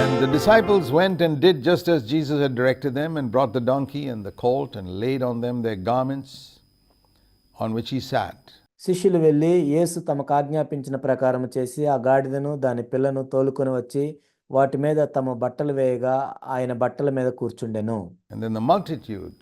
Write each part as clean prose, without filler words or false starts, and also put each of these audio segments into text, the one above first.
And the disciples went and did just as Jesus had directed them, and brought the donkey and the colt, and laid on them their garments, on which he sat. శిష్యులు వెళ్ళి యేసు తమకు ఆజ్ఞాపించిన ప్రకారం చేసి ఆ గాడిదను దాని పిల్లను తోలుకొని వచ్చి వాటి మీద తమ బట్టలు వేయగా ఆయన బట్టల మీద కూర్చుండెను. And then the multitude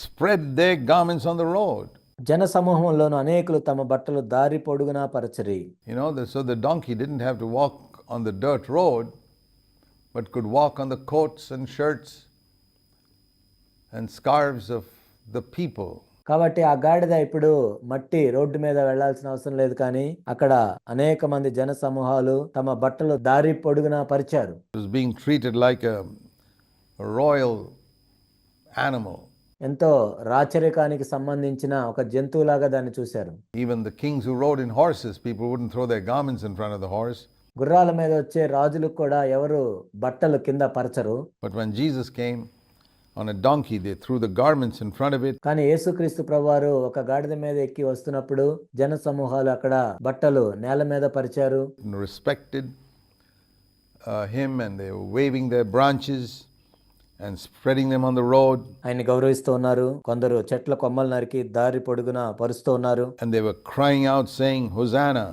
spread their garments on the road. జన సమూహంలోను అనేకులు తమ బట్టలు దారి పొడుగునా పరచరి. So the donkey didn't have to walk on the dirt road, but could walk on the coats and shirts and scarves of the people. కాబట్టి ఆ గాడిద ఇప్పుడు మట్టి రోడ్డు మీద వెళ్లాల్సిన అవసరం లేదు, కానీ అక్కడ అనేక మంది జన సమూహాలు తమ బట్టలు దారి పొడుగునా పరిచారు. It was being treated like a royal animal. ఎంతో రాచరికానికి సంబంధించిన ఒక జంతువులాగా దాన్ని చూశారు. Even the kings who rode in horses, people wouldn't throw their garments in front of the horse. గుర్రాల మీద వచ్చే రాజులకు కూడా ఎవరు బట్టలు కింద పరచరు. But when Jesus came on a donkey, they threw the garments in front of it. కానీ యేసుక్రీస్తు ప్రభువారు ఒక గాడిద మీద ఎక్కి వస్తున్నప్పుడు జన సమూహాలు అక్కడ బట్టలు నేల మీద పరిచారు. Respected him, and they were waving their branches and spreading them on the road. ఆయన్ని గౌరవిస్తూ ఉన్నారు. కొందరు చెట్ల కొమ్మలు నరికి దారి పొడుగునా పరుస్తూ ఉన్నారు. And they were crying out saying, Hosanna,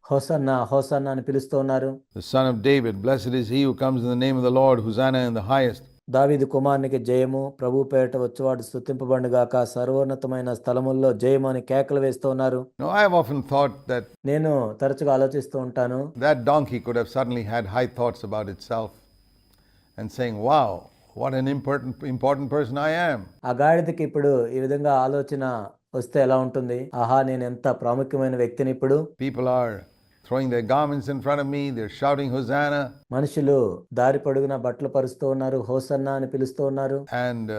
hosanna hosanna అని పిలుస్తూ ఉన్నారు. the son of David, blessed is he who comes in the name of the Lord, Hosanna in the highest. దావీదు కుమారునికి జయము, ప్రభు పేరిట వచ్చువాడు స్తుతింపబడుగాక, సర్వోన్నతమైన స్థలముల్లో జయము అని కేకలు వేస్తూ ఉన్నారు. I have often thought that నేను తరచుగా ఆలోచిస్తూ ఉంటాను, that donkey could have suddenly had high thoughts about itself and saying, wow, what an important person I am. ఆ గాడిదకి ఇప్పుడు ఈ విధంగా ఆలోచన వస్తే ఎలా ఉంటుంది? ఆహా, నేను ఎంత ప్రాముఖ్యమైన వ్యక్తిని ఇప్పుడు. People are throwing their garments in front of me, they're shouting Hosanna. మనుషులు దారి పొడుగున బట్టలు పరుస్తూ ఉన్నారు, హోసన్నా అని పిలుస్తూ ఉన్నారు. And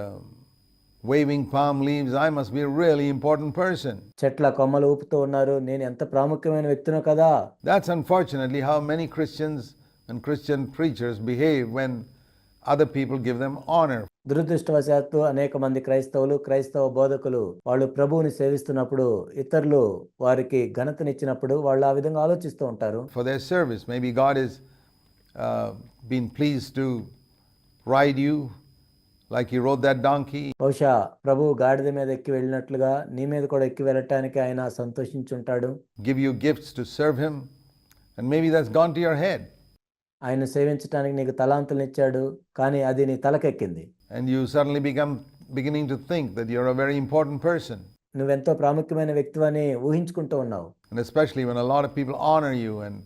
waving palm leaves, I must be a really important person. చెట్ల కొమ్మలు ఊపుతూ ఉన్నారు, నేను ఎంత ప్రాముఖ్యమైన వ్యక్తినో కదా. That's unfortunately how many Christians and Christian preachers behave when other people give them honor. దురదృష్టవశాత్తు అనేక మంది క్రైస్తవ బోధకులు వాళ్ళు ప్రభువుని సేవిస్తున్నప్పుడు ఇతరులు వారికి ఘనతనిచ్చినప్పుడు వాళ్ళు ఆ విధంగా ఆలోచిస్తూ ఉంటారు. For their service, maybe God has been pleased to ride you like he rode that donkey. బహుశా ప్రభు గాడిద మీద ఎక్కి వెళ్ళినట్లుగా నీ మీద కూడా ఎక్కి వెళ్ళటానికి ఆయన సంతోషించుంటాడు. Give you gifts to serve him, and maybe that's gone to your head. ఆయన సేవించడానికి నీకు తలాంతులను ఇచ్చాడు, కానీ అది నీ తలకెక్కింది. And you suddenly beginning to think that you're a very important person. నువ్వెంతో ప్రాముఖ్యమైన వ్యక్తివని ఊహించుకుంటూ ఉన్నావు. And especially when a lot of people honor you and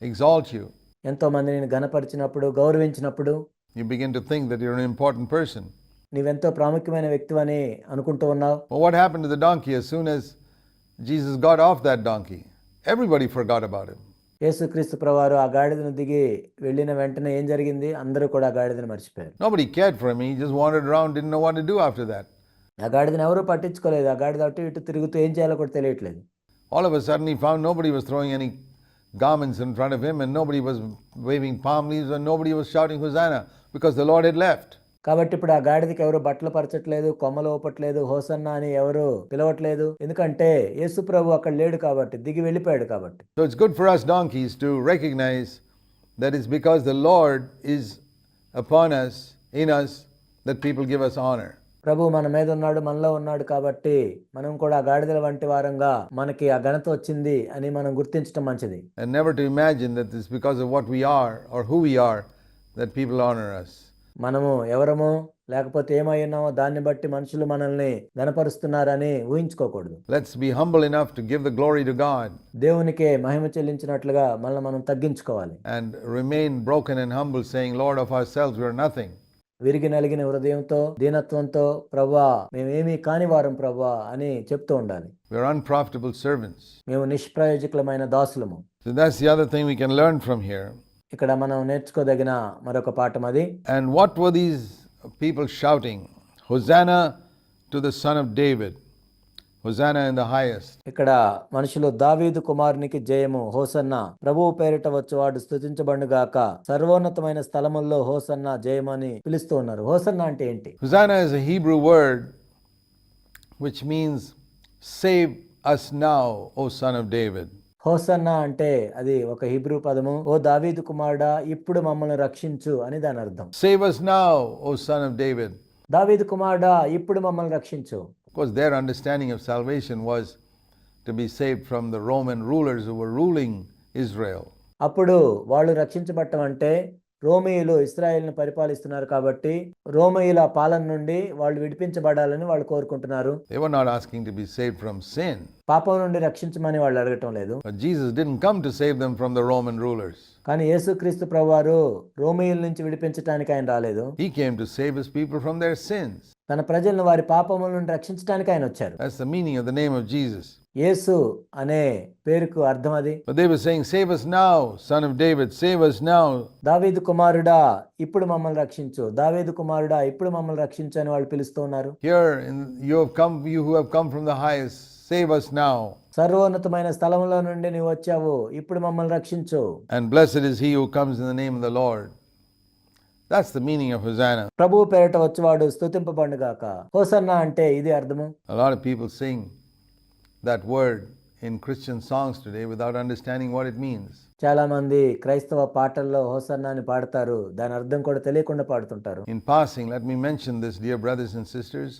exalt you. ఎంతో మంది నేను ఘనపరిచినప్పుడు, గౌరవించినప్పుడు you begin to think that you're an important person. నీవెంతో ప్రాముఖ్యమైన వ్యక్తివని అనుకుంటూ ఉన్నావు. But what happened to the donkey? As soon as Jesus got off that donkey, everybody forgot about him. యేసుక్రీస్తు ప్రభువారు ఆ గాడిదను దిగి వెళ్ళిన వెంటనే ఏం జరిగింది? అందరూ కూడా ఆ గాడిదను మర్చిపోయారు. Nobody cared for him. He just wandered around, didn't know what to do after that. ఆ గాడిదను ఎవరూ పట్టించుకోలేదు. ఆ గాడిద అటు ఇటు తిరుగుతూ ఏం చేయాలో కూడా తెలియట్లేదు. All of a sudden he found nobody was throwing any garments in front of him, and nobody was waving palm leaves, and nobody was shouting Hosanna, because the Lord had left. కాబట్టి ఇప్పుడు ఆ గాడిదకి ఎవరు బట్టలు పరచట్లేదు, కొమ్మలు ఊపట్లేదు, hosanna అని ఎవరు పిలవట్లేదు. ఎందుకంటే యేసు ప్రభు అక్కడ లేడు కాబట్టి, దిగి వెళ్ళిపోయాడు కాబట్టి. So it's good for us donkeys to recognize that it's because the Lord is upon us, in us, that people give us honor. ప్రభు మన మీద ఉన్నాడు, మనలో ఉన్నాడు కాబట్టి మనం కూడా ఆ గాడిదల వంటి వారంగా మనకి ఆ ఘనత వచ్చింది అని మనం గుర్తించడం మంచిది. And never to imagine that it's because of what we are or who we are that people honor us. మనము ఎవరమో లేకపోతే ఏమై ఉన్నామో దాన్ని బట్టి మనుషులు మనల్ని ఘనపరుస్తున్నారని ఊహించుకోకూడదు. Let's be humble enough to give the glory to God. దేవునికే మహిమ చెల్లించినట్లుగా మనల్ని మనం తగ్గించుకోవాలి. And remain broken and humble, saying, Lord, of ourselves we are nothing. విరిగి నలిగిన హృదయంతో దీనత్వంతో ప్రభువా మేమేమీ కాని వారం ప్రభువా అని చెప్తూ ఉండాలి. We are unprofitable servants. మేము నిష్ప్రయోజకులమైన దాసులము. So that's the other thing we can learn from here. ఇక్కడ మనం నేర్చుకోదగిన మరొక పాఠం అది. And what were these people shouting? Hosanna to the son of David. Hosanna in the highest. ఇక్కడ మనుషులు దావీదు కుమారునికి జయము, హోసన్నా, ప్రభువు పేరిట వచ్చువాడు స్తుతించబడుగాక, సర్వోన్నతమైన స్థలముల్లో హోసన్నా జయమని పిలుస్తూ ఉన్నారు. హోసన్నా అంటే ఏంటి? Hosanna is a Hebrew word which means save us now, O son of David. Hosanna అంటే అది ఒక హీబ్రూ పదము. ఓ దావీదు కుమారుడా ఇప్పుడు మమ్మల్ని రక్షించు అని దాని అర్థం. Save us now, O Son of David. దావీదు కుమారుడా ఇప్పుడు మమ్మల్ని రక్షించు. Of course, their understanding of salvation was to be saved from the Roman rulers who were ruling Israel. అప్పుడు వాళ్ళు రక్షించబడటం అంటే రోమీయులు ఇశ్రాయేలును పరిపాలిస్తున్నారు కాబట్టి రోమీయుల పాలన నుండి వాళ్ళు విడిపించబడాలని వాళ్ళు కోరుకుంటున్నారు. They were not asking to be saved from sin. పాపం నుండి రక్షించమని వాళ్ళు అడగటం లేదు. But Jesus didn't come to save them from the Roman rulers. కానీ యేసుక్రీస్తు ప్రభువారు రోమీయుల నుంచి విడిపించడానికి ఆయన రాలేదు. He came to save his people from their sins. తన ప్రజలను వారి పాపముల నుండి రక్షించడానికి ఆయన వచ్చారు. That's the meaning of the name of Jesus. యేసు అనే పేరుకు అర్థం అది. But they were saying, save us now, Son of David, save us now. దావీదు కుమారుడా ఇప్పుడు మమ్మల్ని రక్షించు, దావీదు కుమారుడా ఇప్పుడు మమ్మల్ని రక్షించు అని వాళ్ళు పిలుస్తూ ఉన్నారు. Here, you who have come from the highest, save us now. సర్వోన్నతమైన స్థలంలో నుండి నీవు వచ్చావు, ఇప్పుడు మమ్మల్ని రక్షించు. And blessed is he who comes in the name of the Lord. That's the meaning of Hosanna. ప్రభువు పేరిట వచ్చేవాడు స్తుతింపబడుగాక. హోసన్నా అంటే ఇది అర్థము. A lot of people sing that word in Christian songs today without understanding what it means. చాలా మంది క్రైస్తవ పాటల్లో హోసన్నాని పాడతారు, దాని అర్థం కూడా తెలియకుండా పాడుతుంటారు. In passing, let me mention this, dear brothers and sisters.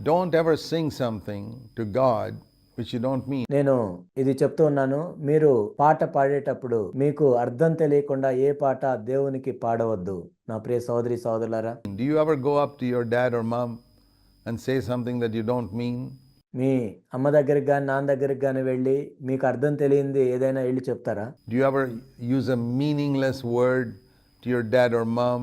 Don't ever sing something to God which you don't mean. నేను ఇది చెప్తూ ఉన్నాను, మీరు పాట పాడేటప్పుడు మీకు అర్థం తెలియకుండా ఏ పాట దేవునికి పాడవద్దు. నా ప్రియ సోదరి సోదరులారా, Do you ever go up to your dad or mom and say something that you don't mean? మీ అమ్మ దగ్గరికి కానీ నాన్న దగ్గరికి కానీ వెళ్ళి మీకు అర్థం తెలియంది ఏదైనా వెళ్ళి చెప్తారా? Do you ever use a meaningless word to your dad or mom?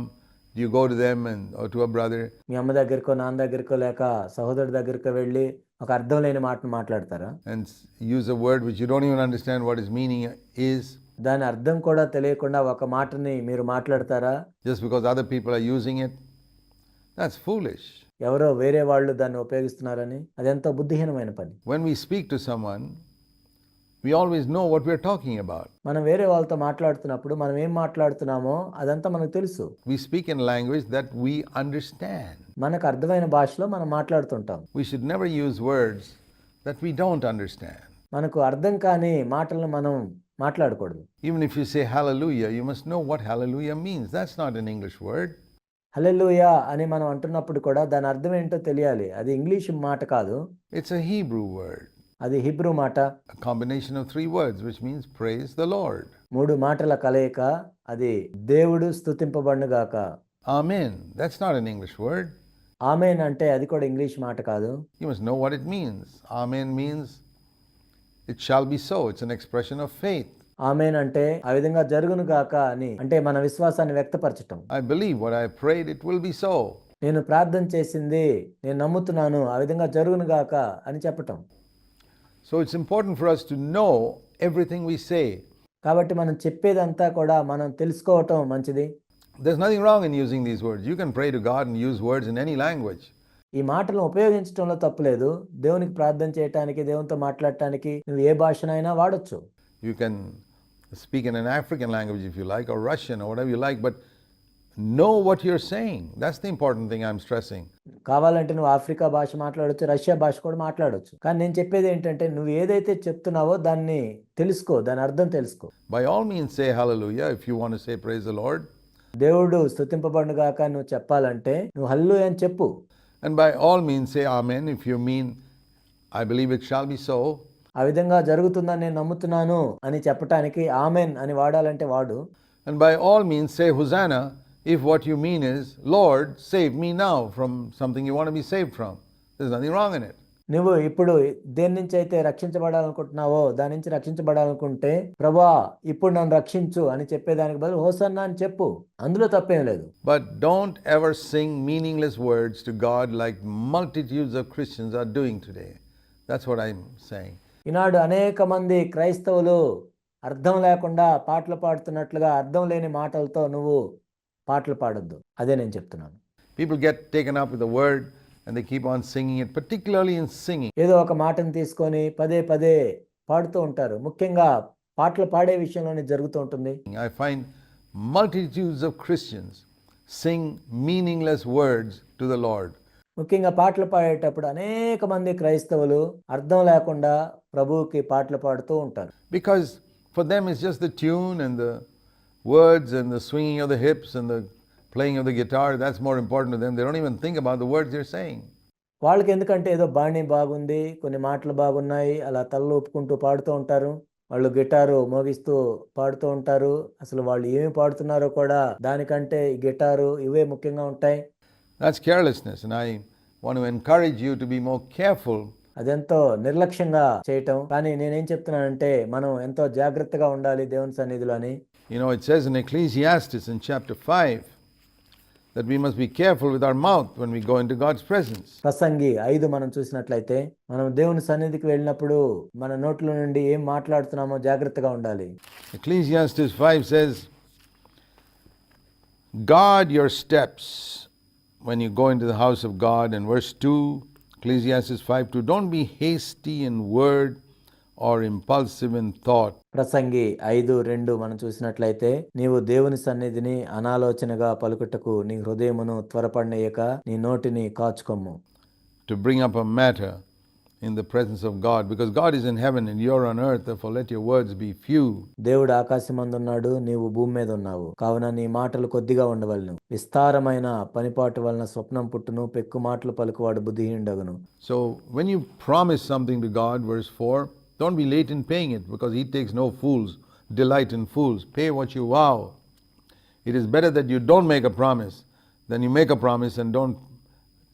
Do you go to them or to a brother? మీ అమ్మ దగ్గరకో నాన్న దగ్గరకో లేక సహోదరుడి దగ్గరకో వెళ్ళి ఒక అర్థం లేని మాటను మాట్లాడతారా? And use a word which you don't even understand what its meaning is? దాని అర్థం కూడా తెలియకుండా ఒక మాటని మీరు మాట్లాడతారా? Just because other people are using it? That's foolish. ఎవరో వేరే వాళ్ళు దాన్ని ఉపయోగిస్తున్నారని, అదెంతో బుద్ధిహీనమైన పని. When we speak to someone, we always know what we're talking about. మనం వేరే వాళ్ళతో మాట్లాడుతున్నప్పుడు మనం ఏం మాట్లాడుతున్నామో అదంతా మనకు తెలుసు. We speak in language that we understand. మనకు అర్థమైన భాషలో మనం మాట్లాడుతుంటాం. We should never use words that we don't understand. మనకు అర్థం కాని మాటలను మనం మాట్లాడకూడదు. Even if you say hallelujah, you must know what hallelujah means. That's not an English word. హల్లెలూయా అని మనం అంటున్నప్పుడు కూడా దాని అర్థం ఏంటో తెలియాలి. అది ఇంగ్లీష్ మాట కాదు, It's a Hebrew word. అది హిబ్రూ మాట. A combination of 3 words, which means praise the Lord. 3 మాటల కలయిక, అది దేవుడు స్తుతింపబడుగాక. Amen. That's not an English word. ఆమేన్ అంటే అది కూడా ఇంగ్లీష్ మాట కాదు. You must know what it means. Amen means it shall be so. It's an expression of faith. ఆమేన్ అంటే ఆ విధంగా జరుగును గాక అని, అంటే మన విశ్వాసాన్ని వ్యక్తపరచటం. I believe what I prayed, it will be so. నేను ప్రార్థన చేసింది నేను నమ్ముతున్నాను, ఆ విధంగా జరుగును గాక అని చెప్పటం. So it's important for us to know everything we say. కాబట్టి మనం చెప్పేదంతా కూడా మనం తెలుసుకోవటం మంచిది. There's nothing wrong in using these words. You can pray to God and use words in any language. ఈ మాటలను ఉపయోగించడంలో తప్పులేదు. దేవునికి ప్రార్థన చేయటానికి, దేవునితో మాట్లాడటానికి నువ్వు ఏ భాషనైనా వాడొచ్చు. You can speak in an African language if you like, or Russian, or whatever you like, but know what you're saying. That's the important thing I'm stressing. కావాలంటే నువ్వు ఆఫ్రికా భాష మాట్లాడొచ్చు, రష్యా భాష కూడా మాట్లాడొచ్చు. కానీ నేను చెప్పేది ఏంటంటే నువ్వు ఏదైతే చెప్తున్నావో దాన్ని తెలుసుకో, దాని అర్థం తెలుసుకో. By all means say hallelujah if you want to say praise the Lord. దేవుడు స్తుతింపబడుగాక నువ్వు చెప్పాలంటే నువ్వు హల్లెలూయా అని చెప్పు. And by all means say amen if you mean I believe it shall be so. ఆ విధంగా జరుగుతుందని నేను నమ్ముతున్నాను అని చెప్పటానికి ఆమెన్ అని వాడాలంటే వాడు. And by all means say Hosanna if what you mean is, Lord, save me now from something you want to be saved from. There's nothing wrong in it. నువ్వు ఇప్పుడు దేని నుంచి అయితే రక్షించబడాలనుకుంటున్నావో దాని నుంచి రక్షించబడాలనుకుంటే, ప్రభా ఇప్పుడు నన్ను రక్షించు అని చెప్పేదానికి బదులు హోసన్నా అని చెప్పు, అందులో తప్పేం లేదు. But don't ever sing meaningless words to God like multitudes of Christians are doing today. That's what I'm saying. ఈనాడు అనేక మంది క్రైస్తవులు అర్థం లేకుండా పాటలు పాడుతున్నట్లుగా అర్థం లేని మాటలతో నువ్వు పాటలు పాడొద్దు. అదే నేను చెప్తున్నాను. People get taken up with the word and they keep on singing it, particularly in singing. ఏదో ఒక మాటను తీసుకొని పదే పదే పాడుతూ ఉంటారు. ముఖ్యంగా పాటలు పాడే విషయంలోనే జరుగుతూ ఉంటుంది. I find multitudes of Christians sing meaningless words to the Lord. ముఖ్యంగా పాటలు పాడేటప్పుడు అనేక మంది క్రైస్తవులు అర్థం లేకుండా ప్రభువుకి పాటలు పాడుతూ ఉంటారు. Because for them it's just the tune and the words and the swinging of the hips and the playing of the guitar. That's more important to them. They don't even think about the words they're saying. వాళ్ళకి ఎందుకంటే ఏదో బాణీ బాగుంది, కొన్ని మాటలు బాగున్నాయి, అలా తలలు ఊపుకుంటూ పాడుతూ ఉంటారు. వాళ్ళు గిటారు మోగిస్తూ పాడుతూ ఉంటారు. అసలు వాళ్ళు ఏమి పాడుతున్నారో కూడా దానికంటే ఈ గిటారు ఇవే ముఖ్యంగా ఉంటాయి. That's carelessness, and I want to encourage you to be more careful. అదెంతో నిర్లక్ష్యంగా చేయటం. కానీ నేనేం చెప్తున్నానంటే మనం ఎంతో జాగ్రత్తగా ఉండాలి దేవుని సన్నిధిలో అని. You know, it says in Ecclesiastes in chapter 5 that we must be careful with our mouth when we go into God's presence. ప్రసంగి 5 మనం చూసినట్లయితే మనం దేవుని సన్నిధికి వెళ్ళినప్పుడు మన నోట్లో నుండి ఏం మాట్లాడుతున్నామో జాగ్రత్తగా ఉండాలి. Ecclesiastes 5 says, guard your steps when you go into the house of God. And verse 2, Ecclesiastes 5:2, don't be hasty in word or impulsive in thought. ప్రసంగి 5:2 మనం చూసినట్లయితే నీవు దేవుని సన్నిధిని అనాలోచనగా పలుకుటకు నీ హృదయమును త్వరపడనీయక నీ నోటిని కాచుకొమ్ము. To bring up a matter in the presence of God, because God is in heaven and you're on earth, therefore let your words be few. దేవుడు ఆకాశమందున్నాడు, నీవు భూమి మీద ఉన్నావు, కావున నీ మాటలు కొద్దిగా ఉండవలెను. విస్తారమైన పనిపాటు వలన స్వప్నం పుట్టును, పెక్కు మాటలు పలుకువాడు బుద్ధిహీనుడగును. So when you promise something to God, verse 4, don't be late in paying it, because he takes no fools, delight in fools. Pay what you vow. It is better that you don't make a promise than you make a promise and don't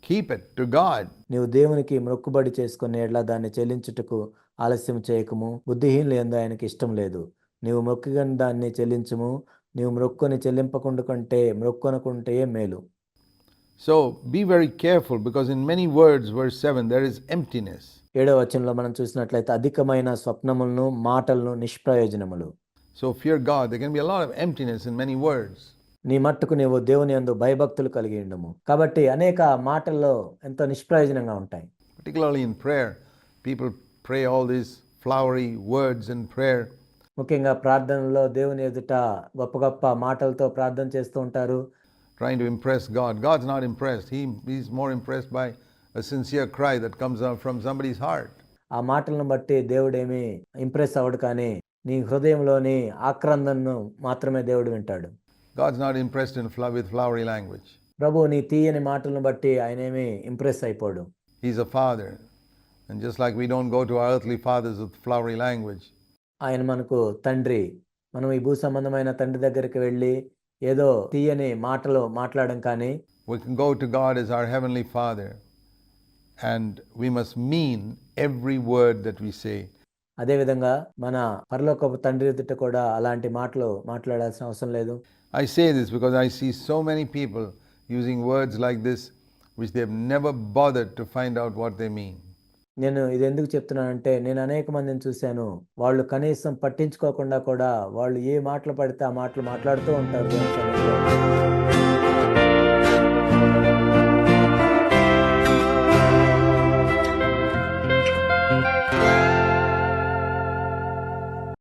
keep it to God. నీవు దేవునికి మొక్కుబడి చేసుకునే ఎడ్ల దాన్ని చెల్లించుటకు ఆలస్యం చేయకము, బుద్ధిహీనులు యందు ఆయనకి ఇష్టం లేదు. నీవు మొక్కిన దాన్ని చెల్లించుము, నీవు మొక్కుని చెల్లింపకుండా కంటే మొక్కునకుంటే మేలు. So be very careful, because in many words, verse 7, there is emptiness. 7వ వచనంలో మనం చూసినట్లయితే అధికమైన స్వప్నములను మాటలను నిష్ప్రయోజనములు. So fear God. There can be a lot of emptiness in many words. నీ మట్టుకు నీవు దేవుని యందు భయభక్తులు కలిగి ఉండము. కాబట్టి అనేక మాటల్లో ఎంతో నిష్ప్రయోజనంగా ఉంటాయి. Particularly in prayer, people pray all these flowery words in prayer. ముఖ్యంగా ప్రార్థనలో దేవుని ఎదుట గొప్ప గొప్ప మాటలతో ప్రార్థన చేస్తూ ఉంటారు. Trying to impress God. God's not impressed. He's more impressed by a sincere cry that comes out from somebody's heart. ఆ మాటలను బట్టి దేవుడేమి ఇంప్రెస్ అవ్వడు, కానీ నీ హృదయంలోని ఆక్రందనను మాత్రమే దేవుడు వింటాడు. God's not impressed with flowery language. ప్రభు నీ తీయని మాటలను బట్టి ఆయనేమి impress అయిపోడు. He's a father. And just like we don't go to our earthly fathers with flowery language, ఆయన మనకు తండ్రి. మనం ఈ భూ సంబంధమైన తండ్రి దగ్గరికి వెళ్ళి ఏదో తీయని మాటలు మాట్లాడడం, కానీ we can go to God as our heavenly Father, and we must mean every word that we say. అదేవిధంగా మన పరలోకపు తండ్రి ఎదుట కూడా అలాంటి మాటలు మాట్లాడాల్సిన అవసరం లేదు. I say this because I see so many people using words like this which they've never bothered to find out what they mean. నేను ఇది ఎందుకు చెప్తున్నానంటే నేను అనేక మందిని చూశాను, వాళ్ళు కనీసం పట్టించుకోకుండా కూడా వాళ్ళు ఏ మాటలు పడితే ఆ మాటలు మాట్లాడుతూ ఉంటారు దేవుని సన్నిధిలో.